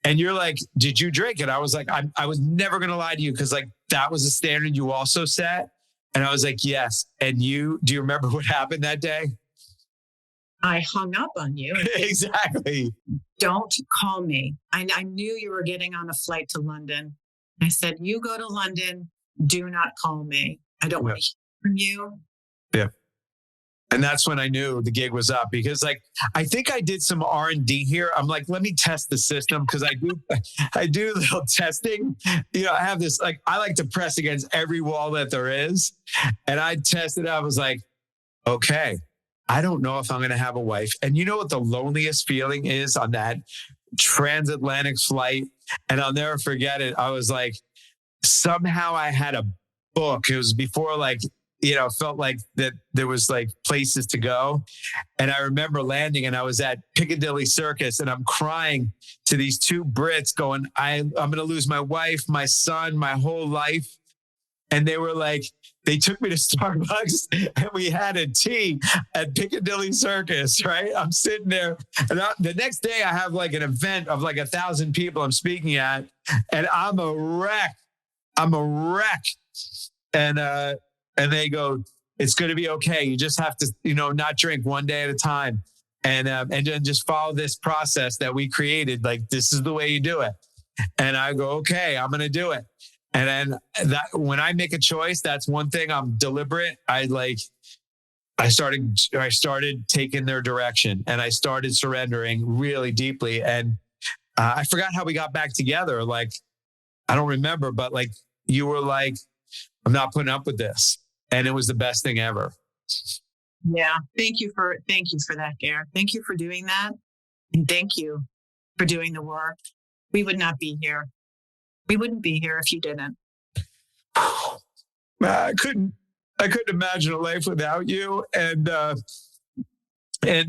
And you're like, did you drink? And I was like, I was never going to lie to you because like that was a standard you also set. And I was like, yes. And do you remember what happened that day? I hung up on you. Exactly. Don't call me. I knew you were getting on a flight to London. I said, you go to London. Do not call me. I don't want to hear from you. Yeah. And that's when I knew the gig was up because like, I think I did some R&D here. I'm like, let me test the system because I do a little testing. I have this, like, I like to press against every wall that there is. And I tested it. I was like, okay, I don't know if I'm going to have a wife. And you know what the loneliest feeling is on that transatlantic flight? And I'll never forget it. I was like, somehow I had a book. It was before like, felt like that there was like places to go. And I remember landing and I was at Piccadilly Circus and I'm crying to these two Brits going, I'm going to lose my wife, my son, my whole life. And they were like, they took me to Starbucks and we had a tea at Piccadilly Circus, right? I'm sitting there and the next day I have like an event of like 1,000 people I'm speaking at and I'm a wreck. And they go, it's going to be okay. You just have to, not drink one day at a time and then just follow this process that we created. Like, this is the way you do it. And I go, okay, I'm going to do it. And then when I make a choice, that's one thing. I'm deliberate. I started taking their direction and I started surrendering really deeply. And I forgot how we got back together. Like, I don't remember, but like, you were like, I'm not putting up with this. And it was the best thing ever. Yeah. Thank you for that, Gare. Thank you for doing that. And thank you for doing the work. We would not be here. We wouldn't be here if you didn't. I couldn't imagine a life without you. And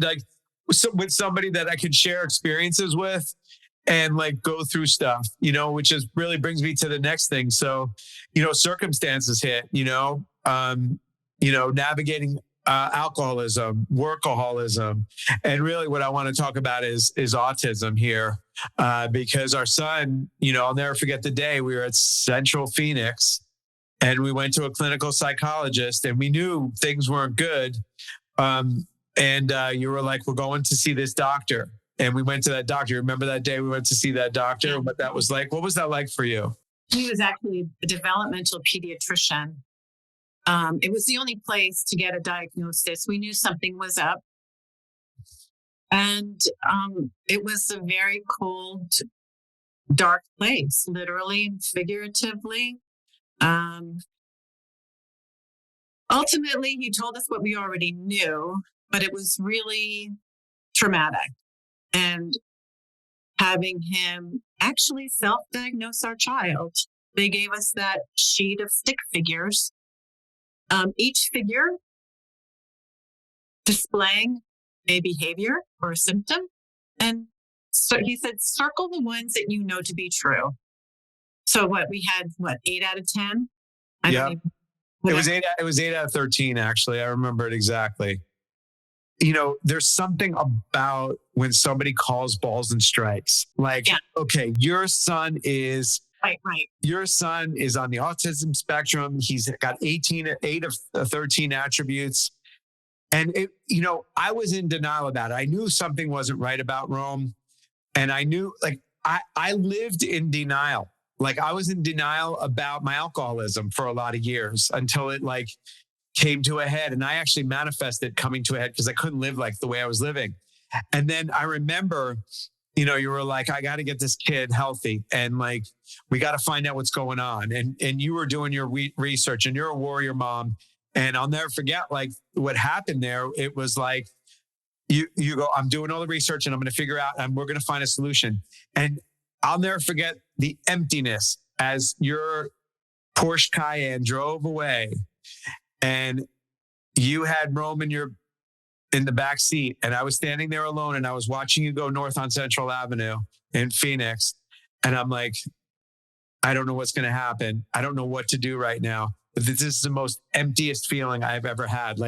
like with somebody that I could share experiences with and like go through stuff, which is really brings me to the next thing. So, circumstances hit, navigating alcoholism, workaholism. And really what I want to talk about is autism here. Because our son, I'll never forget the day we were at Central Phoenix and we went to a clinical psychologist and we knew things weren't good. And you were like, we're going to see this doctor. And we went to that doctor. Remember that day we went to see that doctor? What that was like? What was that like for you? He was actually a developmental pediatrician. It was the only place to get a diagnosis. We knew something was up. And it was a very cold, dark place, literally and figuratively. Ultimately, he told us what we already knew, but it was really traumatic. And having him actually self-diagnose our child, they gave us that sheet of stick figures, each figure displaying a behavior or a symptom. And so he said, circle the ones that you know to be true. So we had 8 out of 10? Yeah. It was 8 out of 13, actually. I remember it exactly. There's something about when somebody calls balls and strikes. Like, okay, your son is right. Your son is on the autism spectrum. He's got 8 of 13 attributes. And I was in denial about it. I knew something wasn't right about Rome. And I knew, like, I lived in denial. Like, I was in denial about my alcoholism for a lot of years until it came to a head. And I actually manifested coming to a head because I couldn't live like the way I was living. And then I remember, you were like, I got to get this kid healthy. And we got to find out what's going on. And you were doing your research and you're a warrior mom. And I'll never forget what happened there. It was like, you go, I'm doing all the research and I'm going to figure out and we're going to find a solution. And I'll never forget the emptiness as your Porsche Cayenne drove away and you had Rome in the back seat and I was standing there alone and I was watching you go north on Central Avenue in Phoenix. And I'm like, I don't know what's going to happen. I don't know what to do right now. But this is the most emptiest feeling I've ever had.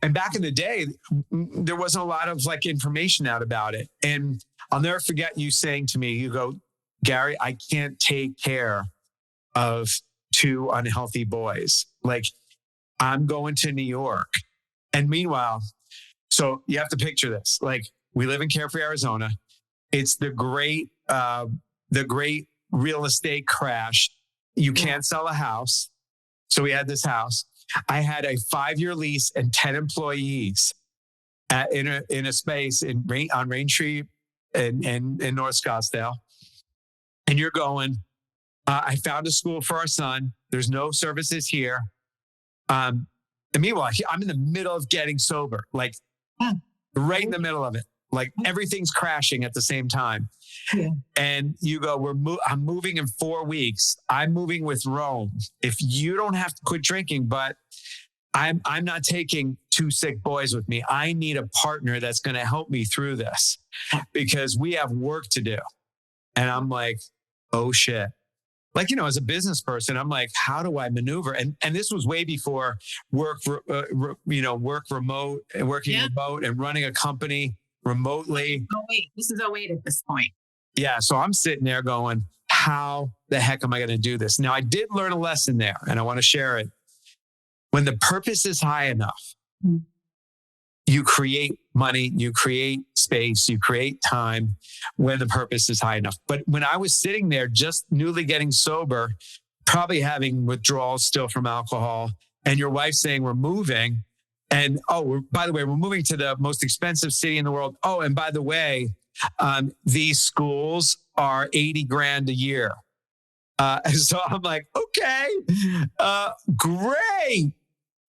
And back in the day, there wasn't a lot of information out about it. And I'll never forget you saying to me, you go, Gary, I can't take care of 2 unhealthy boys. I'm going to New York. And meanwhile, so you have to picture this. We live in Carefree, Arizona. It's the great real estate crash. You can't sell a house. So we had this house. I had a 5-year lease and 10 employees in a space on Raintree in North Scottsdale. And you're going, I found a school for our son. There's no services here. And meanwhile, I'm in the middle of getting sober, right in the middle of it. Everything's crashing at the same time. Yeah. And you go, I'm moving in 4 weeks. I'm moving with Rome. If you don't have to quit drinking, but I'm not taking 2 sick boys with me. I need a partner that's going to help me through this because we have work to do. And I'm like, oh shit. As a business person, I'm like, how do I maneuver? And this was way before working remote and running a company remotely. Oh, wait, this is 08 at this point. Yeah. So I'm sitting there going, how the heck am I going to do this? Now, I did learn a lesson there and I want to share it. When the purpose is high enough, you create money, you create space, you create time when the purpose is high enough. But when I was sitting there just newly getting sober, probably having withdrawals still from alcohol, and your wife saying we're moving, and by the way, we're moving to the most expensive city in the world. Oh, and by the way, these schools are $80,000 a year. So I'm like, okay, great.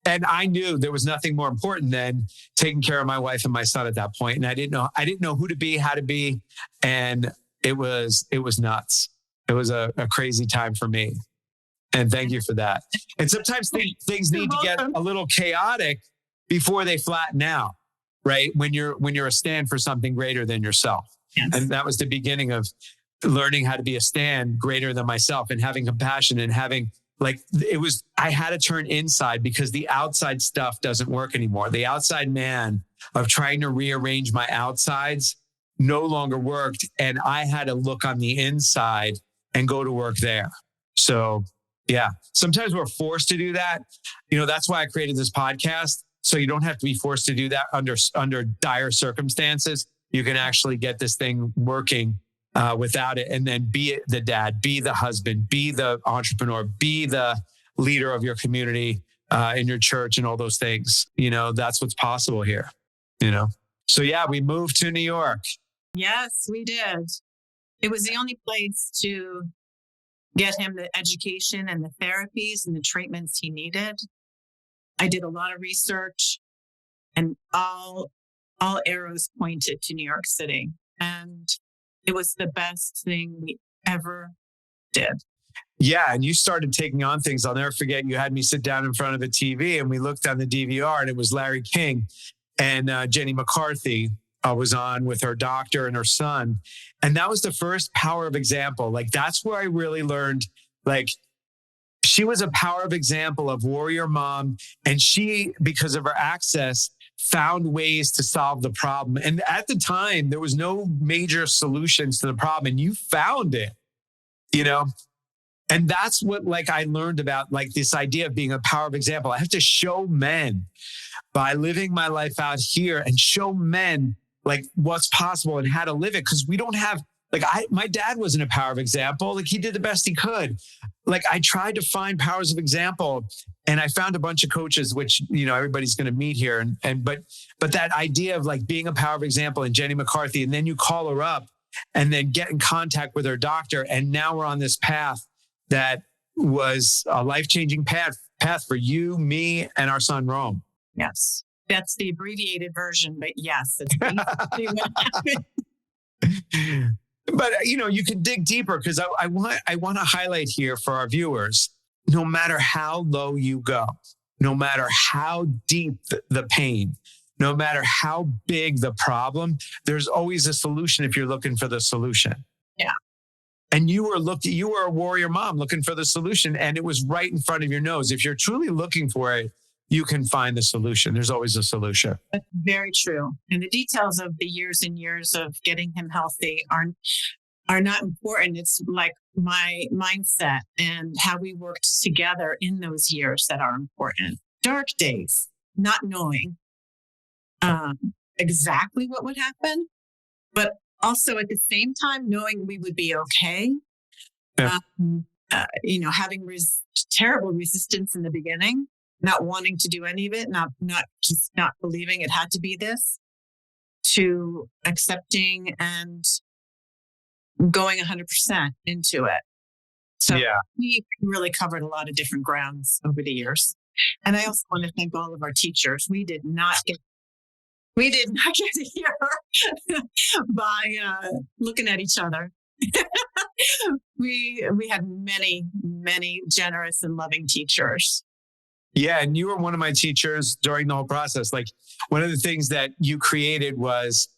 And I knew there was nothing more important than taking care of my wife and my son at that point. And I didn't know who to be, how to be. And it was nuts. It was a crazy time for me. And thank you for that. And sometimes things need to get a little chaotic before they flatten out, right? When you're a stand for something greater than yourself. Yes. And that was the beginning of learning how to be a stand greater than myself and having compassion and having I had to turn inside because the outside stuff doesn't work anymore. The outside man of trying to rearrange my outsides no longer worked. And I had to look on the inside and go to work there. So yeah, sometimes we're forced to do that. That's why I created this podcast. So you don't have to be forced to do that under dire circumstances. You can actually get this thing working without it, and then be the dad, be the husband, be the entrepreneur, be the leader of your community, in your church, and all those things. That's what's possible here. So yeah, we moved to New York. Yes, we did. It was the only place to get him the education and the therapies and the treatments he needed. I did a lot of research, and all arrows pointed to New York City, and it was the best thing we ever did. Yeah. And you started taking on things. I'll never forget. You had me sit down in front of the TV and we looked on the DVR, and it was Larry King and Jenny McCarthy was on with her doctor and her son. And that was the first power of example. That's where I really learned, she was a power of example of warrior mom. And she, because of her access, found ways to solve the problem. And at the time, there was no major solutions to the problem, and you found it, And that's what I learned about this idea of being a power of example. I have to show men by living my life out here and show men what's possible and how to live it. Cause we don't have, my dad wasn't a power of example. He did the best he could. I tried to find powers of example, and I found a bunch of coaches, which, everybody's going to meet here. But that idea of being a power of example and Jenny McCarthy, and then you call her up and then get in contact with her doctor. And now we're on this path that was a life-changing path for you, me, and our son, Rome. Yes. That's the abbreviated version, but yes, it's basically what happened. But, you can dig deeper, because I want to highlight here for our viewers, no matter how low you go, no matter how deep the pain, no matter how big the problem, there's always a solution if you're looking for the solution. Yeah. And you were a warrior mom looking for the solution, and it was right in front of your nose. If you're truly looking for it, you can find the solution. There's always a solution. That's very true. And the details of the years and years of getting him healthy are not important. It's my mindset and how we worked together in those years that are important. Dark days, not knowing exactly what would happen, but also at the same time knowing we would be okay. Yeah. Having terrible resistance in the beginning, not wanting to do any of it, not believing it had to be this, to accepting and going 100% into it. So yeah, we really covered a lot of different grounds over the years. And I also want to thank all of our teachers. We did not get here by looking at each other. We had many, many generous and loving teachers. Yeah. And you were one of my teachers during the whole process. One of the things that you created was,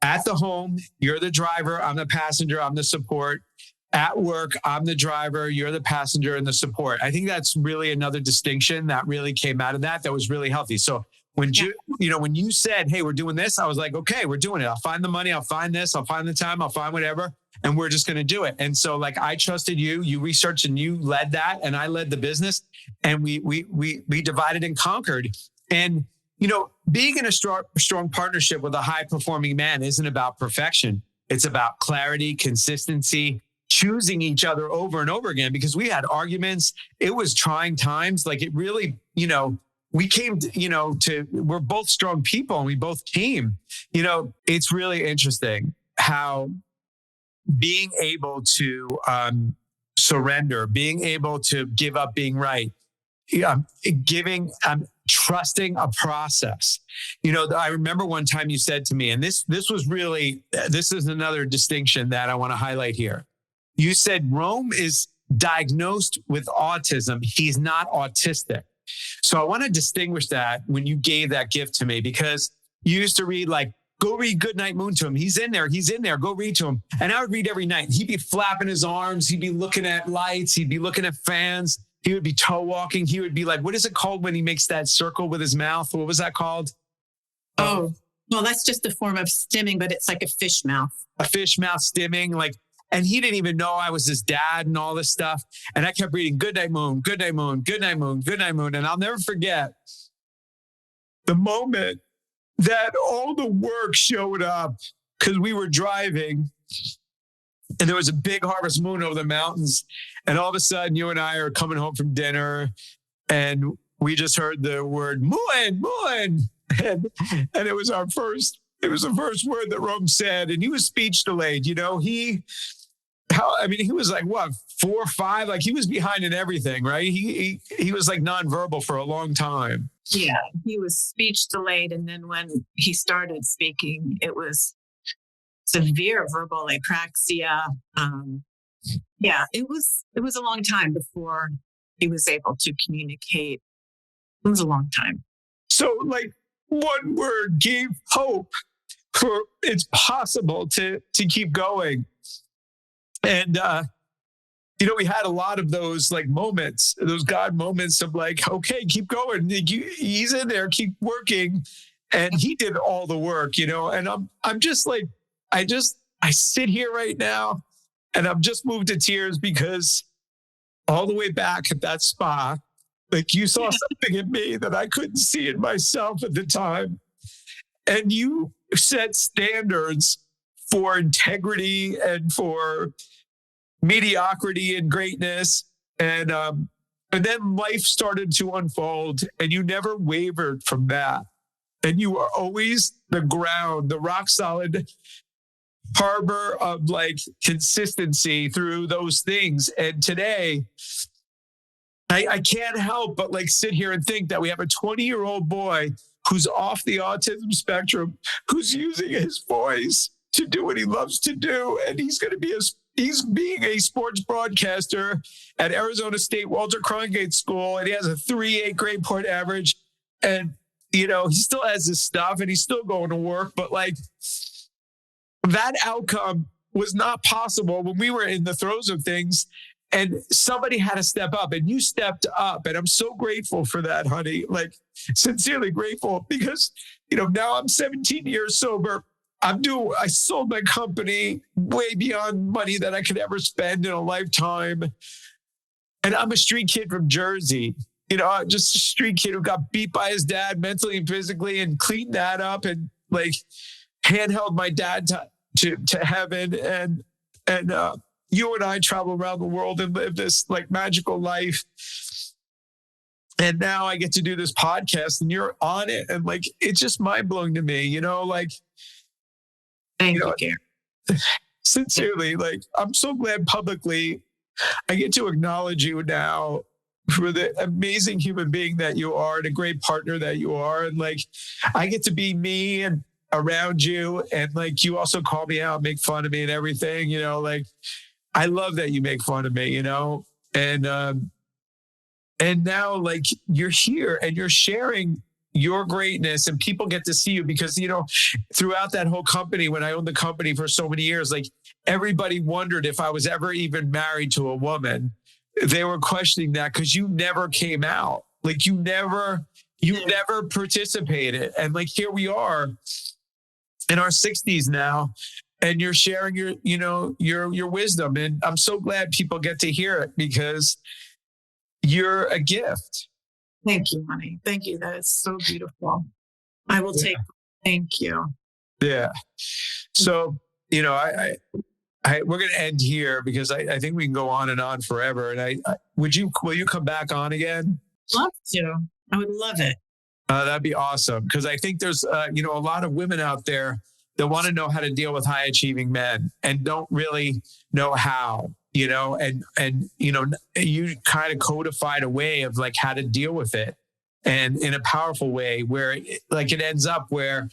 at the home, you're the driver, I'm the passenger, I'm the support. At work, I'm the driver, you're the passenger and the support. I think that's really another distinction that really came out of that was really healthy. So when when you said, hey, we're doing this, I was like, okay, we're doing it. I'll find the money, I'll find this, I'll find the time, I'll find whatever, and we're just going to do it. And so I trusted you, you researched and you led that, and I led the business, and we divided and conquered. And being in a strong partnership with a high-performing man isn't about perfection. It's about clarity, consistency, choosing each other over and over again, because we had arguments. It was trying times. It really, we came to, we're both strong people, and we both came. It's really interesting how being able to surrender, being able to give up being right, I'm trusting a process. I remember one time you said to me, and this is another distinction that I want to highlight here. You said Rome is diagnosed with autism. He's not autistic. So I want to distinguish that when you gave that gift to me, because you used to read like, go read Goodnight Moon to him. He's in there. Go read to him. And I would read every night. He'd be flapping his arms. He'd be looking at lights. He'd be looking at fans. He would be toe walking. He would be like, what is it called when he makes that circle with his mouth? What was that called? Oh, well, that's just a form of stimming, but it's like a fish mouth. A fish mouth stimming. And he didn't even know I was his dad and all this stuff. And I kept reading Goodnight Moon, Goodnight Moon, Goodnight Moon, Goodnight Moon. And I'll never forget the moment that all the work showed up, because we were driving and there was a big harvest moon over the mountains. And all of a sudden you and I are coming home from dinner and we just heard the word moon, moon. And it was the first word that Rome said. And he was speech delayed. He was like, what, 4 or 5? Like he was behind in everything, right? He was like nonverbal for a long time. Yeah, he was speech delayed. And then when he started speaking, it was severe verbal apraxia. It was a long time before he was able to communicate. It was a long time. So like one word gave hope for it's possible to keep going. And, we had a lot of those like moments, those God moments of like, okay, keep going. He's in there, keep working. And he did all the work, and I'm just like, I sit here right now and I'm just moved to tears because all the way back at that spa, like you saw something in me that I couldn't see in myself at the time. And you set standards for integrity and for mediocrity and greatness. And then life started to unfold and you never wavered from that. And you were always the ground, the rock solid harbor of like consistency through those things. And today, I can't help but like sit here and think that we have a 20-year-old boy who's off the autism spectrum, who's using his voice to do what he loves to do. And he's being a sports broadcaster at Arizona State Walter Cronkite School. And he has a 3.8 grade point average. And, he still has his stuff and he's still going to work. But like that outcome was not possible when we were in the throes of things. And somebody had to step up and you stepped up. And I'm so grateful for that, honey. Like sincerely grateful because, now I'm 17 years sober. I sold my company way beyond money that I could ever spend in a lifetime. And I'm a street kid from Jersey, just a street kid who got beat by his dad mentally and physically and cleaned that up and like handheld my dad to heaven. And you and I travel around the world and live this like magical life. And now I get to do this podcast and you're on it. And like, it's just mind blowing to me, like, thank you, Gary. Sincerely, like, I'm so glad publicly I get to acknowledge you now for the amazing human being that you are and a great partner that you are. And like, I get to be me and around you. And like, you also call me out, make fun of me and everything, like, I love that you make fun of me, and now like you're here and you're sharing your greatness and people get to see you because, throughout that whole company, when I owned the company for so many years, like everybody wondered if I was ever even married to a woman. They were questioning that because you never came out. Like you never participated. And like, here we are in our 60s now. And you're sharing your wisdom. And I'm so glad people get to hear it because you're a gift. Thank you, honey. Thank you. That is so beautiful. I will take. Thank you. Yeah. So, we're going to end here because I think we can go on and on forever. And will you come back on again? Love to. I would love it. That'd be awesome. Because I think there's, a lot of women out there that want to know how to deal with high achieving men and don't really know how. and you kind of codified a way of like how to deal with it, and in a powerful way where it ends up where,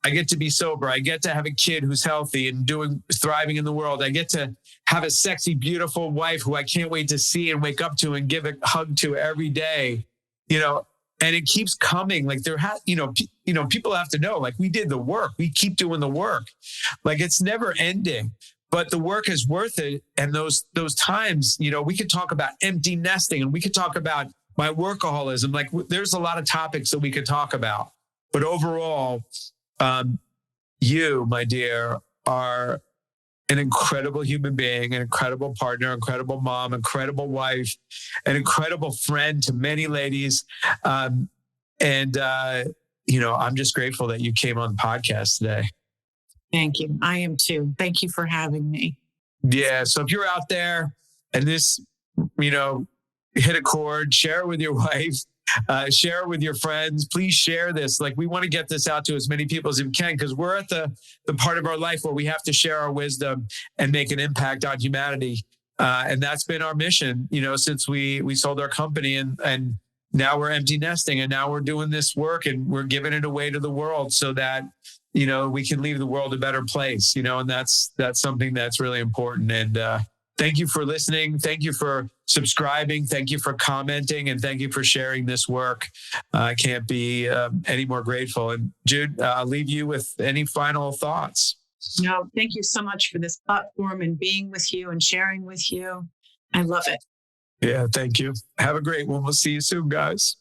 I get to be sober. I get to have a kid who's healthy and thriving in the world. I get to have a sexy, beautiful wife who I can't wait to see and wake up to and give a hug to every day, and it keeps coming. Like people have to know, like, we did the work. We keep doing the work. Like, it's never ending, but the work is worth it. And those times, we could talk about empty nesting, and we could talk about my workaholism. Like, there's a lot of topics that we could talk about, but overall, you, my dear, are an incredible human being, an incredible partner, incredible mom, incredible wife, an incredible friend to many ladies. I'm just grateful that you came on the podcast today. Thank you. I am too. Thank you for having me. Yeah. So if you're out there and this, hit a chord, share it with your wife, share it with your friends. Please share this. Like, we want to get this out to as many people as we can, because we're at the part of our life where we have to share our wisdom and make an impact on humanity. And that's been our mission, since we sold our company, and now we're empty nesting, and now we're doing this work, and we're giving it away to the world so that, we can leave the world a better place, and that's something that's really important. And, thank you for listening. Thank you for subscribing. Thank you for commenting, and thank you for sharing this work. I can't be any more grateful. And Jude, I'll leave you with any final thoughts. No, thank you so much for this platform and being with you and sharing with you. I love it. Yeah, thank you. Have a great one. We'll see you soon, guys.